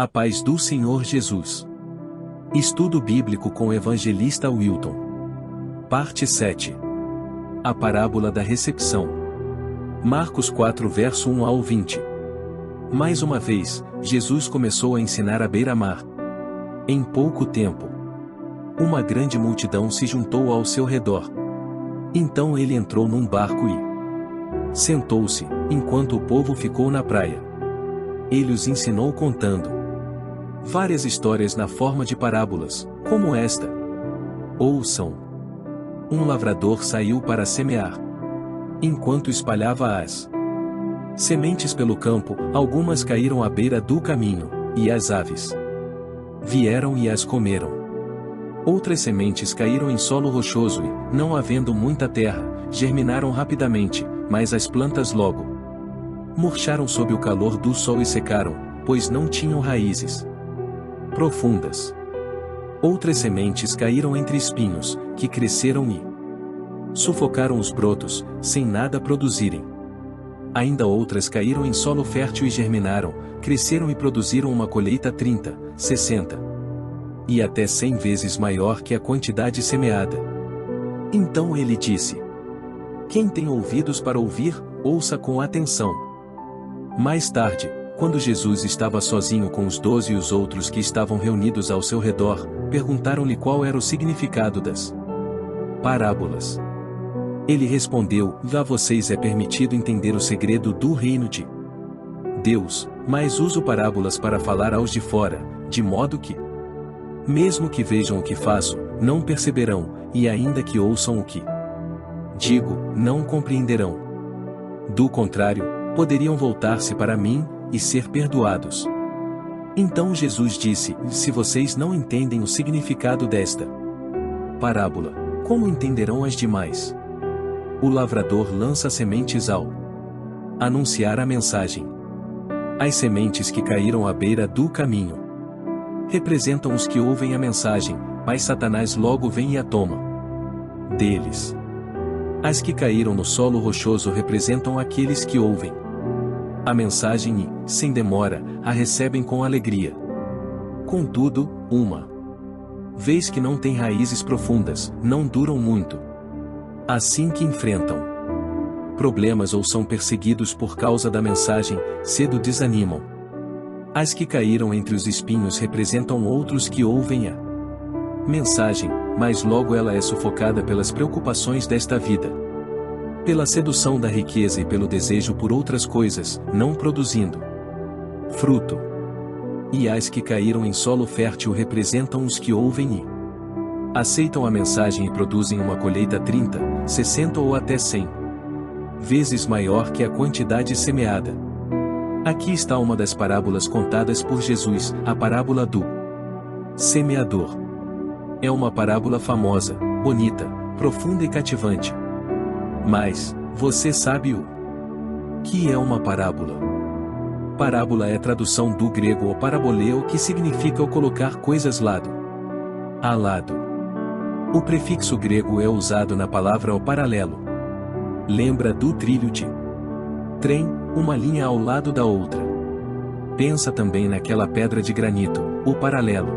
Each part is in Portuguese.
A paz do Senhor Jesus. Estudo bíblico com o evangelista Wilton. Parte 7. A parábola da recepção. Marcos 4 verso 1 ao 20. Mais uma vez, Jesus começou a ensinar à beira-mar. Em pouco tempo, uma grande multidão se juntou ao seu redor. Então ele entrou num barco e sentou-se, enquanto o povo ficou na praia. Ele os ensinou contando várias histórias na forma de parábolas, como esta. Ouçam. Um lavrador saiu para semear. Enquanto espalhava as sementes pelo campo, algumas caíram à beira do caminho, e as aves vieram e as comeram. Outras sementes caíram em solo rochoso e, não havendo muita terra, germinaram rapidamente, mas as plantas logo murcharam sob o calor do sol e secaram, pois não tinham raízes profundas. Outras sementes caíram entre espinhos, que cresceram e sufocaram os brotos, sem nada produzirem. Ainda outras caíram em solo fértil e germinaram, cresceram e produziram uma colheita 30, 60 e até 100 vezes maior que a quantidade semeada. Então ele disse: quem tem ouvidos para ouvir, ouça com atenção. Mais tarde, quando Jesus estava sozinho com os 12 e os outros que estavam reunidos ao seu redor, perguntaram-lhe qual era o significado das parábolas. Ele respondeu: a vocês é permitido entender o segredo do reino de Deus, mas uso parábolas para falar aos de fora, de modo que, mesmo que vejam o que faço, não perceberão, e ainda que ouçam o que digo, não compreenderão. Do contrário, poderiam voltar-se para mim e ser perdoados. Então Jesus disse: se vocês não entendem o significado desta parábola, como entenderão as demais? O lavrador lança sementes ao anunciar a mensagem. As sementes que caíram à beira do caminho representam os que ouvem a mensagem, mas Satanás logo vem e a toma deles. As que caíram no solo rochoso representam aqueles que ouvem a mensagem e, sem demora, a recebem com alegria. Contudo, uma vez que não têm raízes profundas, não duram muito. Assim que enfrentam problemas ou são perseguidos por causa da mensagem, cedo desanimam. As que caíram entre os espinhos representam outros que ouvem a mensagem, mas logo ela é sufocada pelas preocupações desta vida, pela sedução da riqueza e pelo desejo por outras coisas, não produzindo fruto. E as que caíram em solo fértil representam os que ouvem e aceitam a mensagem e produzem uma colheita 30, 60 ou até 100 vezes maior que a quantidade semeada. Aqui está uma das parábolas contadas por Jesus, a parábola do semeador. É uma parábola famosa, bonita, profunda e cativante. Mas, você sabe o que é uma parábola? Parábola é a tradução do grego ou paraboleo, que significa o colocar coisas lado a lado. O prefixo grego é usado na palavra ao paralelo. Lembra do trilho de trem, uma linha ao lado da outra. Pensa também naquela pedra de granito, o paralelo.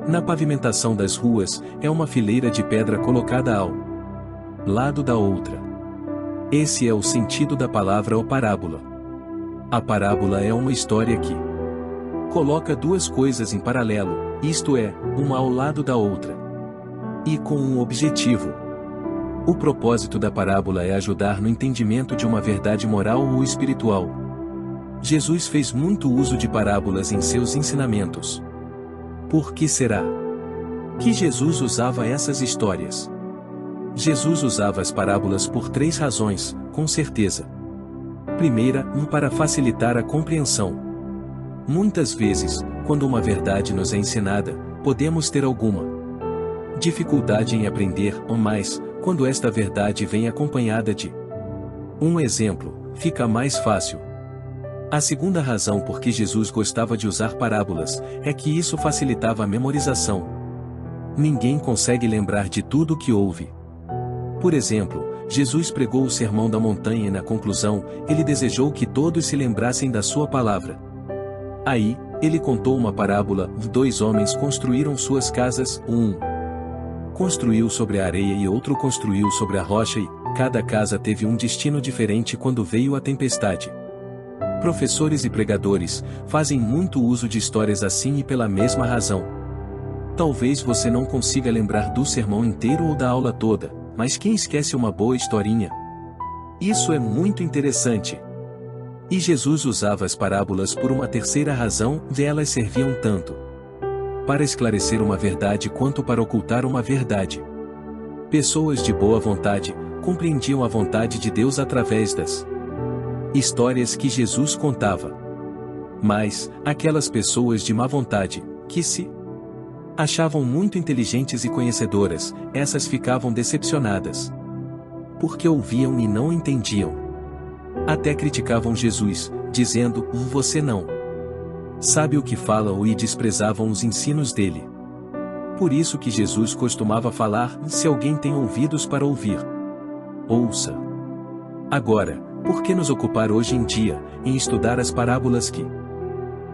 Na pavimentação das ruas, é uma fileira de pedra colocada ao lado da outra. Esse é o sentido da palavra ou parábola. A parábola é uma história que coloca duas coisas em paralelo, isto é, uma ao lado da outra, e com um objetivo. O propósito da parábola é ajudar no entendimento de uma verdade moral ou espiritual. Jesus fez muito uso de parábolas em seus ensinamentos. Por que será que Jesus usava essas histórias? Jesus usava as parábolas por 3 razões, com certeza. Primeira, para facilitar a compreensão. Muitas vezes, quando uma verdade nos é ensinada, podemos ter alguma dificuldade em aprender, ou mais, quando esta verdade vem acompanhada de um exemplo, fica mais fácil. A segunda razão por que Jesus gostava de usar parábolas, é que isso facilitava a memorização. Ninguém consegue lembrar de tudo o que ouve. Por exemplo, Jesus pregou o Sermão da Montanha e na conclusão, ele desejou que todos se lembrassem da sua palavra. Aí, Ele contou uma parábola: 2 homens construíram suas casas, um construiu sobre a areia e outro construiu sobre a rocha, e cada casa teve um destino diferente quando veio a tempestade. Professores e pregadores fazem muito uso de histórias assim e pela mesma razão. Talvez você não consiga lembrar do sermão inteiro ou da aula toda, mas quem esquece uma boa historinha? Isso é muito interessante. E Jesus usava as parábolas por uma terceira razão: elas serviam tanto para esclarecer uma verdade quanto para ocultar uma verdade. Pessoas de boa vontade compreendiam a vontade de Deus através das histórias que Jesus contava. Mas, aquelas pessoas de má vontade, que se achavam muito inteligentes e conhecedoras, essas ficavam decepcionadas. Porque ouviam e não entendiam. Até criticavam Jesus, dizendo: você não sabe o que fala, ou desprezavam os ensinos dele. Por isso que Jesus costumava falar: se alguém tem ouvidos para ouvir, ouça. Agora, por que nos ocupar hoje em dia em estudar as parábolas que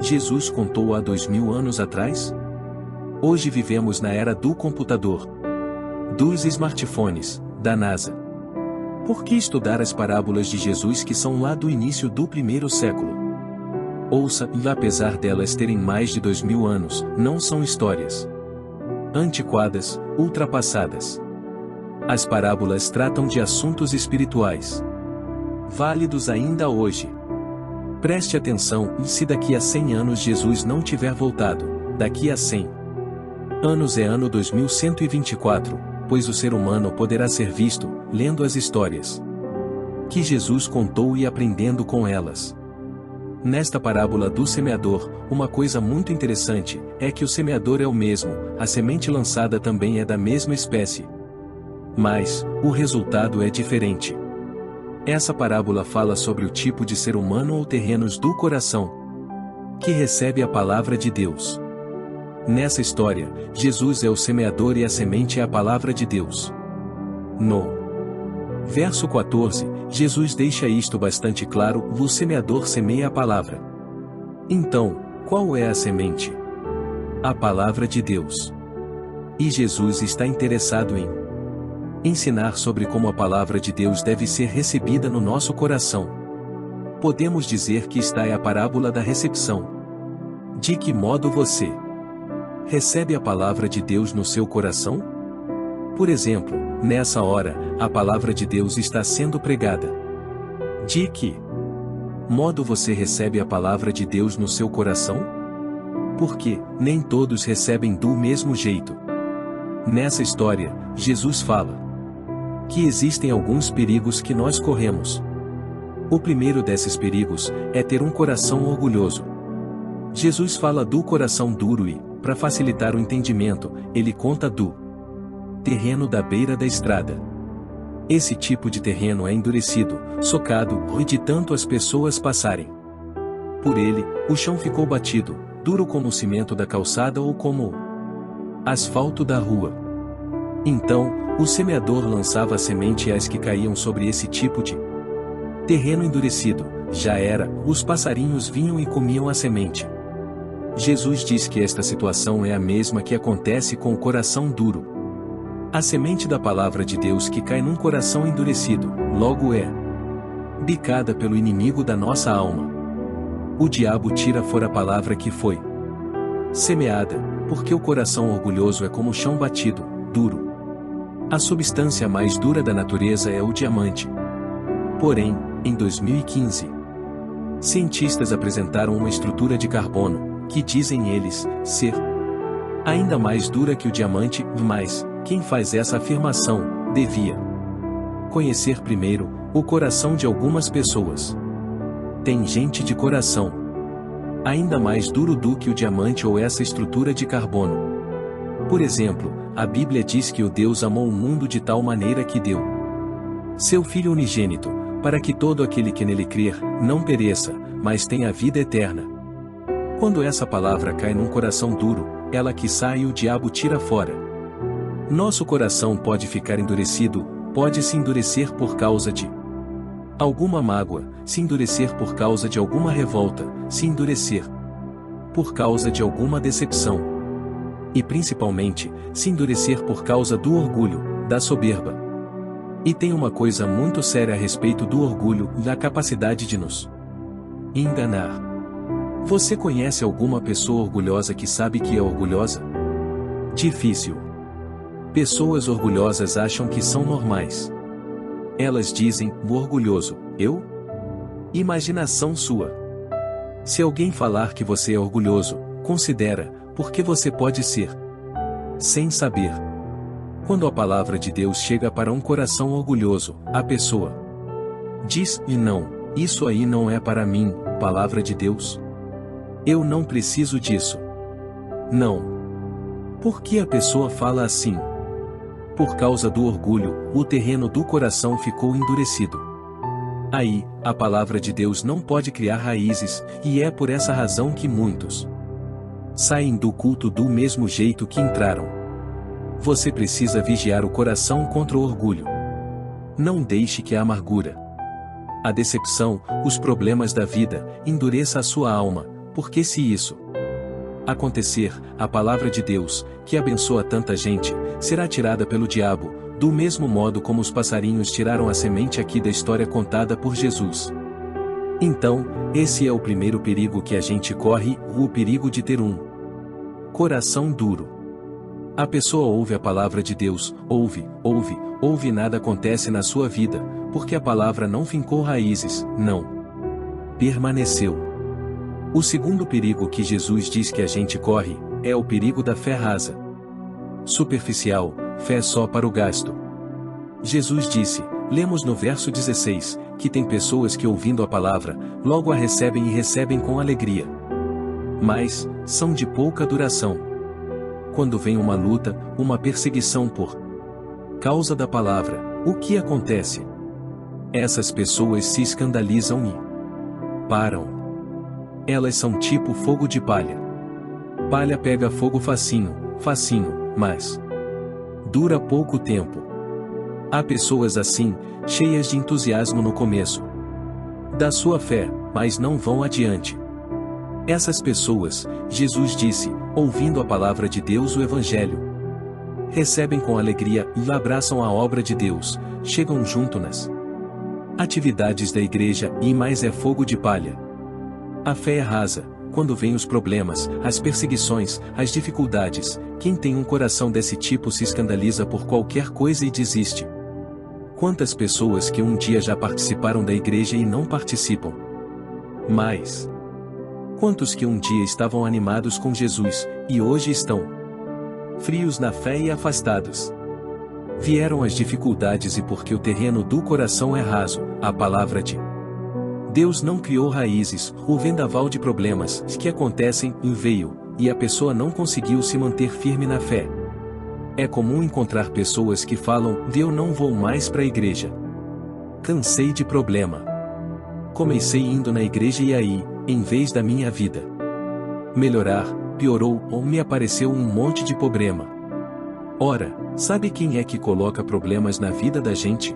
Jesus contou há 2000 anos atrás? Hoje vivemos na era do computador, dos smartphones, da NASA. Por que estudar as parábolas de Jesus que são lá do início do 1º século? Ouça, apesar delas terem mais de 2000 anos, não são histórias antiquadas, ultrapassadas. As parábolas tratam de assuntos espirituais, válidos ainda hoje. Preste atenção: se daqui a 100 anos Jesus não tiver voltado, daqui a 100 anos é ano 2124, pois o ser humano poderá ser visto, lendo as histórias que Jesus contou e aprendendo com elas. Nesta parábola do semeador, uma coisa muito interessante é que o semeador é o mesmo, a semente lançada também é da mesma espécie. Mas, o resultado é diferente. Essa parábola fala sobre o tipo de ser humano ou terrenos do coração que recebe a palavra de Deus. Nessa história, Jesus é o semeador e a semente é a palavra de Deus. No verso 14, Jesus deixa isto bastante claro: o semeador semeia a palavra. Então, qual é a semente? A palavra de Deus. E Jesus está interessado em ensinar sobre como a palavra de Deus deve ser recebida no nosso coração. Podemos dizer que esta é a parábola da recepção. De que modo você recebe a palavra de Deus no seu coração? Por exemplo, nessa hora, a palavra de Deus está sendo pregada. De que modo você recebe a palavra de Deus no seu coração? Porque nem todos recebem do mesmo jeito. Nessa história, Jesus fala que existem alguns perigos que nós corremos. O primeiro desses perigos é ter um coração orgulhoso. Jesus fala do coração duro e, para facilitar o entendimento, ele conta do terreno da beira da estrada. Esse tipo de terreno é endurecido, socado, e de tanto as pessoas passarem por ele, o chão ficou batido, duro como o cimento da calçada ou como o asfalto da rua. Então, o semeador lançava a semente às que caíam sobre esse tipo de terreno endurecido. Já era, os passarinhos vinham e comiam a semente. Jesus diz que esta situação é a mesma que acontece com o coração duro. A semente da palavra de Deus que cai num coração endurecido, logo é bicada pelo inimigo da nossa alma. O diabo tira fora a palavra que foi semeada, porque o coração orgulhoso é como o chão batido, duro. A substância mais dura da natureza é o diamante. Porém, em 2015, cientistas apresentaram uma estrutura de carbono, que dizem eles ser ainda mais dura que o diamante, mas quem faz essa afirmação devia conhecer primeiro o coração de algumas pessoas. Tem gente de coração ainda mais duro do que o diamante ou essa estrutura de carbono. Por exemplo, a Bíblia diz que o Deus amou o mundo de tal maneira que deu seu Filho unigênito, para que todo aquele que nele crer, não pereça, mas tenha a vida eterna. Quando essa palavra cai num coração duro, ela que sai e o diabo tira fora. Nosso coração pode ficar endurecido, pode se endurecer por causa de alguma mágoa, se endurecer por causa de alguma revolta, se endurecer por causa de alguma decepção. E principalmente, se endurecer por causa do orgulho, da soberba. E tem uma coisa muito séria a respeito do orgulho e da capacidade de nos enganar. Você conhece alguma pessoa orgulhosa que sabe que é orgulhosa? Difícil. Pessoas orgulhosas acham que são normais. Elas dizem, o orgulhoso, eu? Imaginação sua. Se alguém falar que você é orgulhoso, considera, porque você pode ser. Sem saber. Quando a palavra de Deus chega para um coração orgulhoso, a pessoa diz, e não, isso aí não é para mim, palavra de Deus. Eu não preciso disso. Não. Por que a pessoa fala assim? Por causa do orgulho, o terreno do coração ficou endurecido. Aí, a palavra de Deus não pode criar raízes, e é por essa razão que muitos saem do culto do mesmo jeito que entraram. Você precisa vigiar o coração contra o orgulho. Não deixe que a amargura, a decepção, os problemas da vida, endureça a sua alma, porque se isso acontecer, a palavra de Deus, que abençoa tanta gente, será tirada pelo diabo, do mesmo modo como os passarinhos tiraram a semente aqui da história contada por Jesus. Então, esse é o primeiro perigo que a gente corre, o perigo de ter um coração duro. A pessoa ouve a palavra de Deus, ouve, e nada acontece na sua vida, porque a palavra não fincou raízes, não permaneceu. O segundo perigo que Jesus diz que a gente corre, é o perigo da fé rasa. Superficial, fé só para o gasto. Jesus disse, lemos no verso 16, que tem pessoas que ouvindo a palavra, logo a recebem e recebem com alegria. Mas, são de pouca duração. Quando vem uma luta, uma perseguição por causa da palavra, o que acontece? Essas pessoas se escandalizam e param. Elas são tipo fogo de palha. Palha pega fogo facinho, mas dura pouco tempo. Há pessoas assim, cheias de entusiasmo no começo da sua fé, mas não vão adiante. Essas pessoas, Jesus disse, ouvindo a palavra de Deus, o Evangelho, recebem com alegria e abraçam a obra de Deus, chegam junto nas atividades da igreja e mais é fogo de palha. A fé é rasa, quando vêm os problemas, as perseguições, as dificuldades, quem tem um coração desse tipo se escandaliza por qualquer coisa e desiste. Quantas pessoas que um dia já participaram da igreja e não participam? Mas quantos que um dia estavam animados com Jesus, e hoje estão frios na fé e afastados? Vieram as dificuldades e porque o terreno do coração é raso, a palavra de Deus não criou raízes, o vendaval de problemas que acontecem veio, e a pessoa não conseguiu se manter firme na fé. É comum encontrar pessoas que falam, eu não vou mais para a igreja. Cansei de problema. Comecei indo na igreja e aí, em vez da minha vida melhorar, piorou ou me apareceu um monte de problema. Ora, sabe quem é que coloca problemas na vida da gente?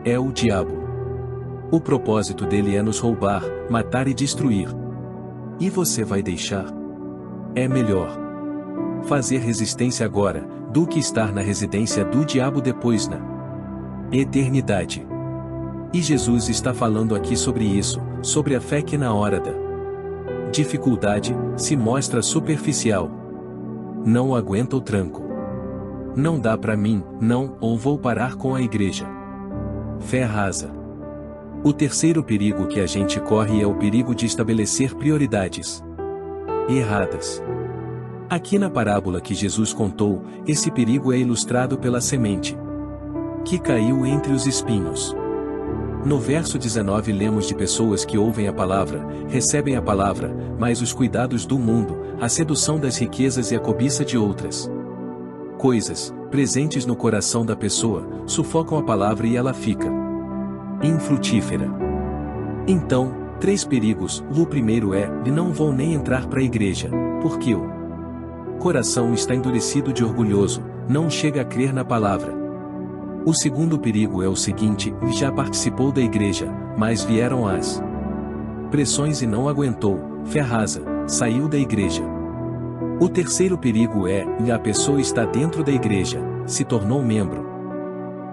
É o diabo. O propósito dele é nos roubar, matar e destruir. E você vai deixar? É melhor fazer resistência agora, do que estar na residência do diabo depois na eternidade. E Jesus está falando aqui sobre isso, sobre a fé que na hora da dificuldade, se mostra superficial. Não aguenta o tranco. Não dá para mim, não, ou vou parar com a igreja. Fé rasa. O terceiro perigo que a gente corre é o perigo de estabelecer prioridades erradas. Aqui na parábola que Jesus contou, esse perigo é ilustrado pela semente que caiu entre os espinhos. No verso 19 lemos de pessoas que ouvem a palavra, recebem a palavra, mas os cuidados do mundo, a sedução das riquezas e a cobiça de outras coisas, presentes no coração da pessoa, sufocam a palavra e ela fica infrutífera. Então, 3 perigos. O primeiro é, não vou nem entrar para a igreja, porque o coração está endurecido de orgulhoso, não chega a crer na palavra. O segundo perigo é o seguinte, já participou da igreja, mas vieram as pressões e não aguentou, fé rasa, saiu da igreja. O terceiro perigo é, a pessoa está dentro da igreja, se tornou membro,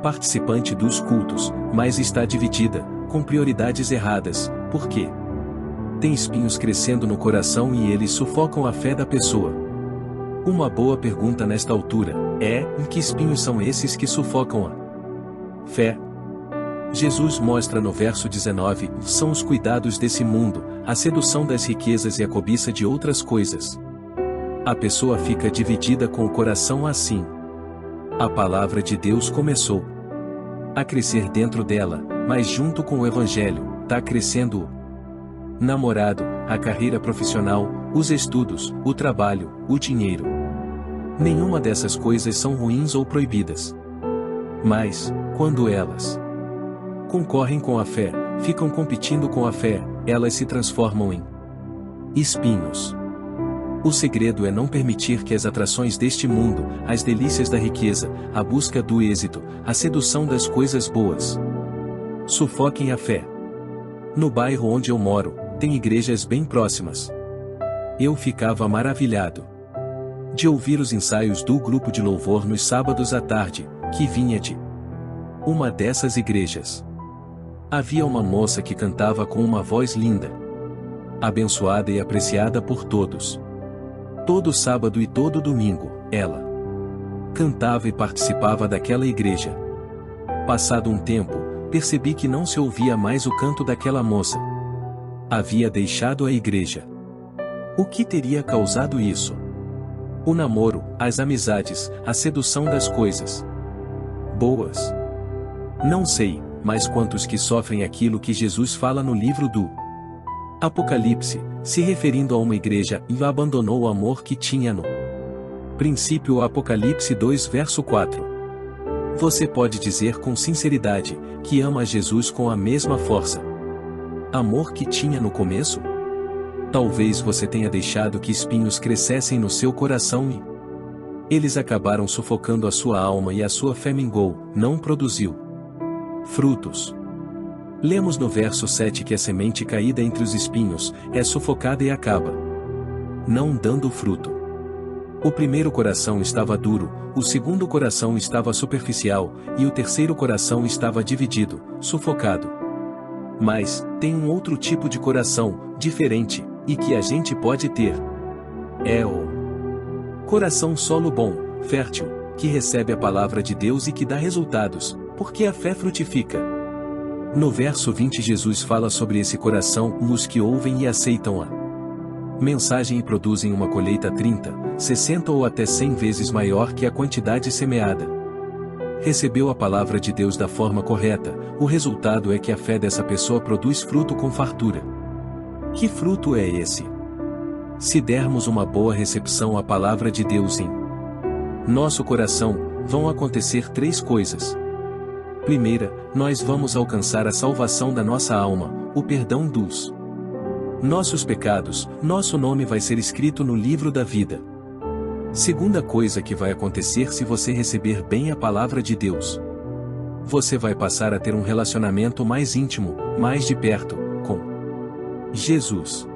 participante dos cultos, mas está dividida, com prioridades erradas. Por quê? Tem espinhos crescendo no coração e eles sufocam a fé da pessoa. Uma boa pergunta nesta altura é: que espinhos são esses que sufocam a fé? Jesus mostra no verso 19, são os cuidados desse mundo, a sedução das riquezas e a cobiça de outras coisas. A pessoa fica dividida com o coração assim. A palavra de Deus começou a crescer dentro dela, mas junto com o Evangelho, está crescendo o namorado, a carreira profissional, os estudos, o trabalho, o dinheiro. Nenhuma dessas coisas são ruins ou proibidas. Mas, quando elas concorrem com a fé, ficam competindo com a fé, elas se transformam em espinhos. O segredo é não permitir que as atrações deste mundo, as delícias da riqueza, a busca do êxito, a sedução das coisas boas, sufoquem a fé. No bairro onde eu moro, tem igrejas bem próximas. Eu ficava maravilhado de ouvir os ensaios do grupo de louvor nos sábados à tarde, que vinha de uma dessas igrejas. Havia uma moça que cantava com uma voz linda, abençoada e apreciada por todos. Todo sábado e todo domingo, ela cantava e participava daquela igreja. Passado um tempo, percebi que não se ouvia mais o canto daquela moça. Havia deixado a igreja. O que teria causado isso? O namoro, as amizades, a sedução das coisas boas. Não sei, mas quantos que sofrem aquilo que Jesus fala no livro do Apocalipse, se referindo a uma igreja, e abandonou o amor que tinha no princípio. Apocalipse 2 verso 4. Você pode dizer com sinceridade, que ama Jesus com a mesma força, amor que tinha no começo? Talvez você tenha deixado que espinhos crescessem no seu coração e eles acabaram sufocando a sua alma e a sua fé mingou, não produziu frutos. Lemos no verso 7 que a semente caída entre os espinhos é sufocada e acaba não dando fruto. O primeiro coração estava duro, o segundo coração estava superficial, e o terceiro coração estava dividido, sufocado. Mas, tem um outro tipo de coração, diferente, e que a gente pode ter. É o coração solo bom, fértil, que recebe a palavra de Deus e que dá resultados, porque a fé frutifica. No verso 20 Jesus fala sobre esse coração, os que ouvem e aceitam a mensagem e produzem uma colheita 30, 60 ou até 100 vezes maior que a quantidade semeada. Recebeu a palavra de Deus da forma correta, o resultado é que a fé dessa pessoa produz fruto com fartura. Que fruto é esse? Se dermos uma boa recepção à palavra de Deus em nosso coração, vão acontecer 3 coisas. Primeira, nós vamos alcançar a salvação da nossa alma, o perdão dos nossos pecados, nosso nome vai ser escrito no livro da vida. Segunda coisa que vai acontecer se você receber bem a palavra de Deus. Você vai passar a ter um relacionamento mais íntimo, mais de perto, com Jesus.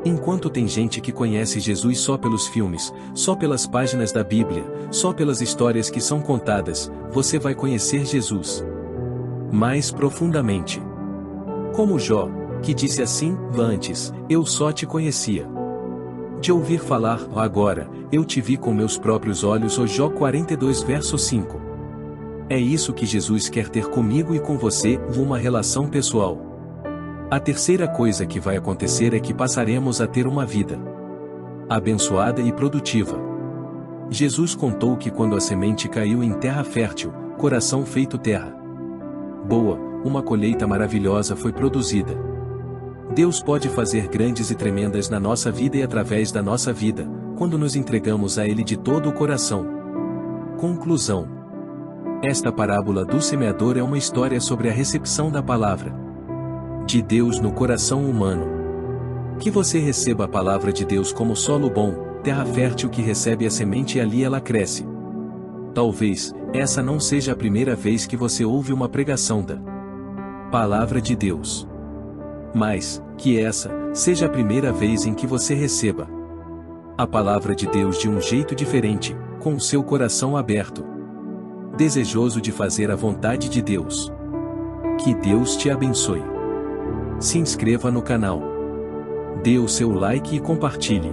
Enquanto tem gente que conhece Jesus só pelos filmes, só pelas páginas da Bíblia, só pelas histórias que são contadas, você vai conhecer Jesus mais profundamente. Como Jó, que disse assim: antes, eu só te conhecia de ouvir falar, agora, eu te vi com meus próprios olhos. O Jó 42 verso 5. É isso que Jesus quer ter comigo e com você, uma relação pessoal. A terceira coisa que vai acontecer é que passaremos a ter uma vida abençoada e produtiva. Jesus contou que quando a semente caiu em terra fértil, coração feito terra boa, uma colheita maravilhosa foi produzida. Deus pode fazer grandes e tremendas na nossa vida e através da nossa vida, quando nos entregamos a Ele de todo o coração. Conclusão. Esta parábola do semeador é uma história sobre a recepção da palavra de Deus no coração humano. Que você receba a palavra de Deus como solo bom, terra fértil que recebe a semente e ali ela cresce. Talvez, essa não seja a primeira vez que você ouve uma pregação da palavra de Deus. Mas, que essa seja a primeira vez em que você receba a palavra de Deus de um jeito diferente, com o seu coração aberto, desejoso de fazer a vontade de Deus. Que Deus te abençoe. Se inscreva no canal, dê o seu like e compartilhe.